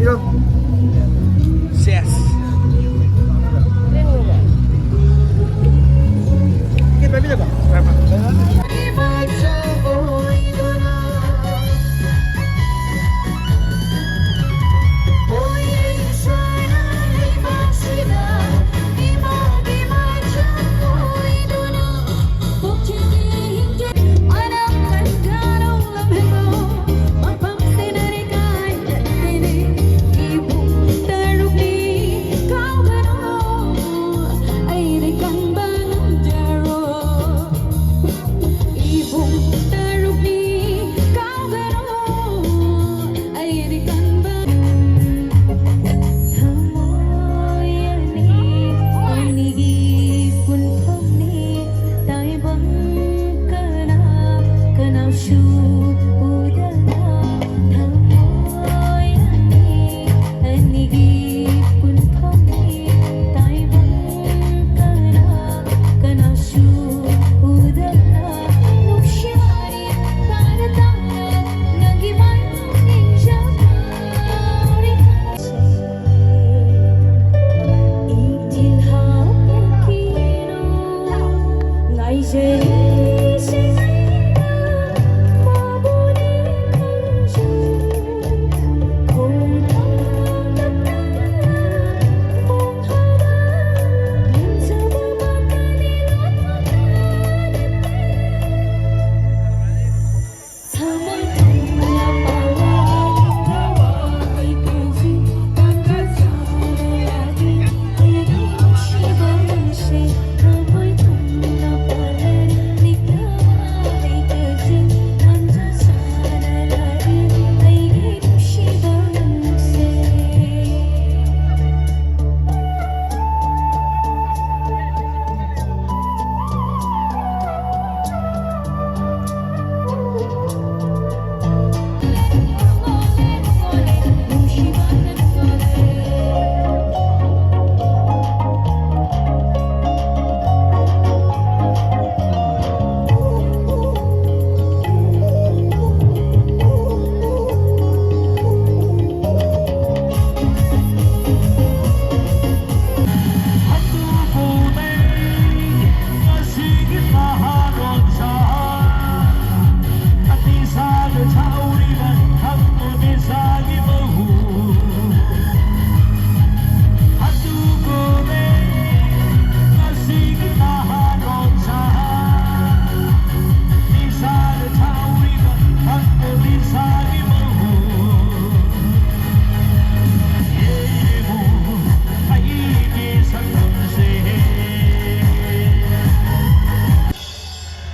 go. Yes. Get baby go.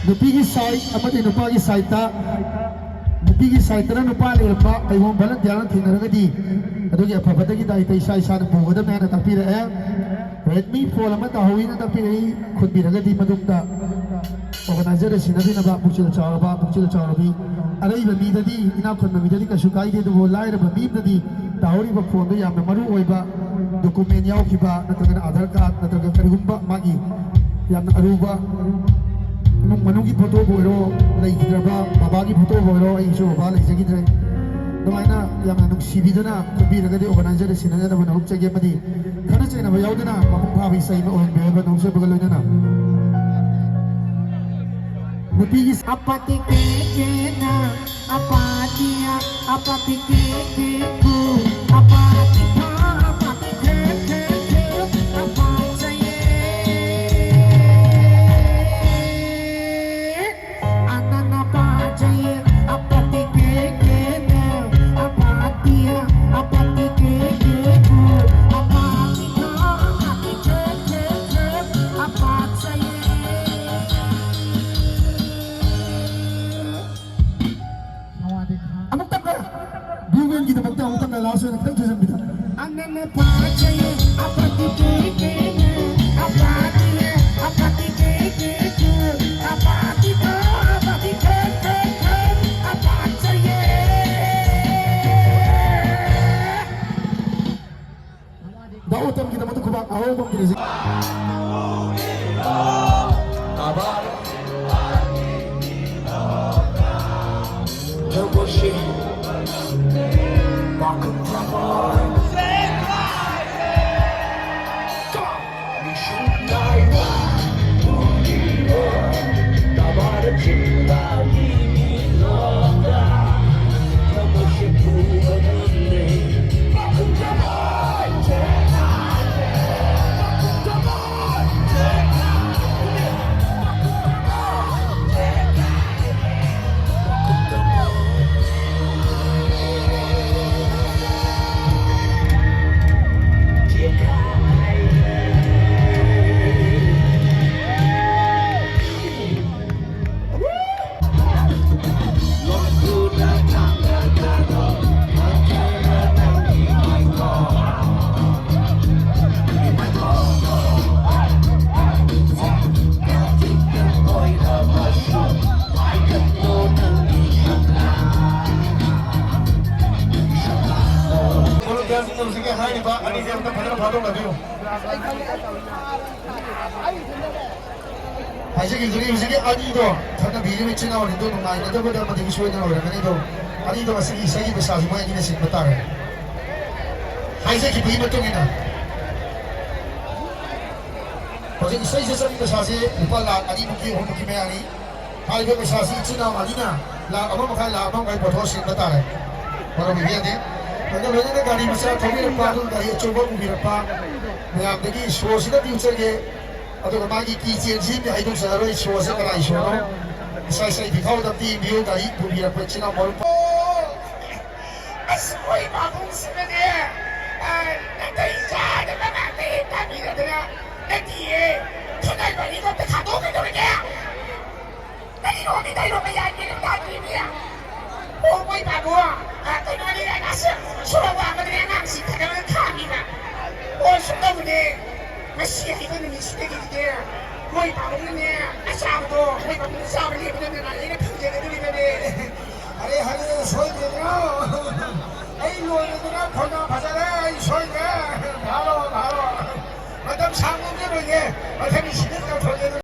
Nupigi side, apa di nupagi side ta? Nupigi side ta nupa le pa, kay mo balan diyan tinggal nga di. Aduh ya, apa pada kita itu side side buku dah mana tapi dah. Redmi phone lama tahu ini tapi ni khud bi nga di maduk ta. Organizer dah sini nabi nabak bukil cawar bi. Ada ibu mi tadi, ina khud mi tadi kasukai dia tu boleh ada mi tadi. Tahu ni bak phone tu yang memaru oiba dokumen yau kiba, nanti Aadhaar card, nanti kerumba magi, yang aruba. Manung ki photo boiro lai kidraba baba ki photo boiro ai so baba lai jagi dre domaina yang anuk sibidana kubi ragadi organizer sinana na banuk chage madi khana chena ba yaudana mapung phabi sai ma on be ba nong se bagal na muti ki apati ke na apatia apati ke ku apati langsung nak terjun kita. Aneh pakai apa tipe apa tipe apa saya. Dah utam kita mau kubak awal pun kita. Kabar. Baku ꯆꯠꯅꯕꯁꯤꯒꯤ ꯍꯥꯏꯔꯤꯕ ꯑꯅꯤꯁꯦ ꯑꯝꯇ ꯐꯖꯅ ꯐꯥꯗꯣꯛꯅꯕꯤꯌꯨ ꯍꯥꯏꯖꯈꯤꯕꯗꯨꯅꯤ ꯍꯧꯖꯤꯛꯀꯤ ꯑꯅꯤꯗꯣ ꯊꯛꯅꯕꯤꯔꯤꯕ ꯏꯆꯤꯟ ꯏꯅꯥꯎꯅꯤꯗꯣ ꯅꯨꯡꯉꯥꯏꯅꯗꯕꯗ ꯑꯃꯗꯒꯤ ꯁꯣꯏꯗꯅ ꯑꯣꯏꯔꯝꯒꯅꯤ ꯑꯗꯣ ꯑꯅꯤꯗꯣ ꯉꯁꯤꯒꯤ ꯏꯁꯩꯒꯤ ꯄꯩꯁꯥꯁꯤ ꯃꯣꯏ ꯑꯅꯤꯅ ꯁꯤꯟꯕ ꯇꯥꯔꯦ ꯍꯥꯏꯖꯈꯤꯕꯒꯤ ꯃꯇꯨꯡ ꯏꯟꯅ ꯍꯧꯖꯤꯛ ꯏꯁꯩꯁꯦ ꯆꯠꯂꯤ ꯄꯩꯁꯥꯁꯦ ꯂꯨꯄꯥ ꯂꯥꯈ ꯑꯅꯤꯃꯨꯛꯀꯤ ꯑꯍꯨꯝꯃꯨꯛꯀꯤ ꯃꯌꯥꯅꯤ ꯍꯥꯏꯔꯤꯕ ꯄꯩꯁꯥꯁꯤ ꯏꯆꯤꯟ ꯏꯅꯥꯎ ꯑꯅꯤꯅ ꯂꯥꯈ ꯑꯃ ꯃꯈꯥꯏ ꯂꯥꯈ ꯑꯃ ꯃꯈꯥꯏ ꯄꯣꯊꯣꯛꯑ ꯁꯤꯟꯕ ꯇꯥꯔꯦ ꯃꯔꯝ ꯌꯥꯗꯦ ꯑꯗꯨꯒ ꯂꯣꯏꯅꯅ ꯒꯥꯔꯤ ꯃꯆꯥ ꯊꯧꯕꯤꯔꯛꯄ ꯑꯗꯨꯒ ꯒꯥꯔꯤ ꯑꯆꯧꯕ ꯄꯨꯕꯤꯔꯛꯄ ꯃꯌꯥꯝꯗꯒꯤ ꯁꯣꯁꯤꯗ ꯄꯤꯎꯖꯒꯦ ꯑꯗꯨꯒ ꯃꯥꯒꯤ ꯀꯤ ꯆꯦꯟꯁꯤꯗꯤ ꯍꯥꯏꯗꯣꯛꯆꯔꯔꯣꯏ ꯁꯣꯁꯦ ꯀꯅꯥ ꯁꯣꯅꯣ ꯏꯁꯥ ꯏꯁꯩ ꯄꯤꯈꯥꯎꯗ ꯄꯤꯕꯤꯌꯨ ꯒꯥꯔꯤ ꯄꯨꯕꯤꯔꯛꯄ ꯏꯆꯤꯟ ꯏꯅꯥꯎ ꯃꯔꯨꯞ ꯑꯁ ꯃꯣꯏ ꯄꯥꯕꯨꯡꯁꯤꯅꯅꯦ ꯅꯥꯇꯩ ꯆꯥꯗꯕ ꯉꯥꯛꯇ ꯍꯦꯛ ꯇꯥꯕꯤꯔꯗꯅ ꯅꯠꯇꯤꯌꯦ ꯊꯣꯏꯅꯕꯅꯤꯒ ꯑꯝꯇ ꯊꯥꯗꯣꯛ ꯀꯩꯗꯧꯔꯒꯦ ꯀꯔꯤꯅꯣꯃꯤ ꯀꯩꯅꯣꯃꯤ ꯌꯥꯒꯦꯅ ꯇꯥꯗ꯭ꯔꯤꯃꯤ ꯑꯣ ꯃꯣꯏ ꯄꯥꯕꯨꯡ ꯀꯩꯅꯣꯅꯤ ꯑꯁ ꯁꯣꯔꯣꯛ ꯋꯥꯡꯃꯗꯅꯦ ꯑꯉꯥꯡꯁꯤ ꯊꯥꯗꯕꯗ ꯊꯥꯃꯤꯕ ꯑꯣ ꯁꯨꯝꯇꯧꯕꯅꯦ ꯉꯁꯤ ꯍꯥꯏꯕ ꯅꯨꯃꯤꯠꯁꯤꯗꯒꯤꯗꯤ ꯃꯣꯏ ꯄꯥꯕꯨꯡꯅꯅꯦ ꯑꯆꯥꯕꯗꯣ ꯃꯣꯏ ꯄꯥꯕꯨꯡꯅ ꯆꯥꯕ ꯂꯦꯞꯄꯗꯅ ꯑꯩꯅ ꯐꯪꯖꯒꯗꯣꯔꯤꯕꯅꯦ ꯑꯔꯦ ꯍꯔꯦ ꯁꯣꯏꯗꯦꯗ꯭ꯔꯣ ꯑꯩ ꯂꯣꯏꯔꯗꯅ ꯐꯣꯟꯅ ꯐꯖꯔꯦ ꯑꯩ ꯁꯣꯏꯗ꯭ꯔꯦ ꯚꯥꯔꯣ ꯃꯇꯝ ꯁꯥꯡꯅ ꯂꯣꯏꯒꯦ ꯃꯊꯪ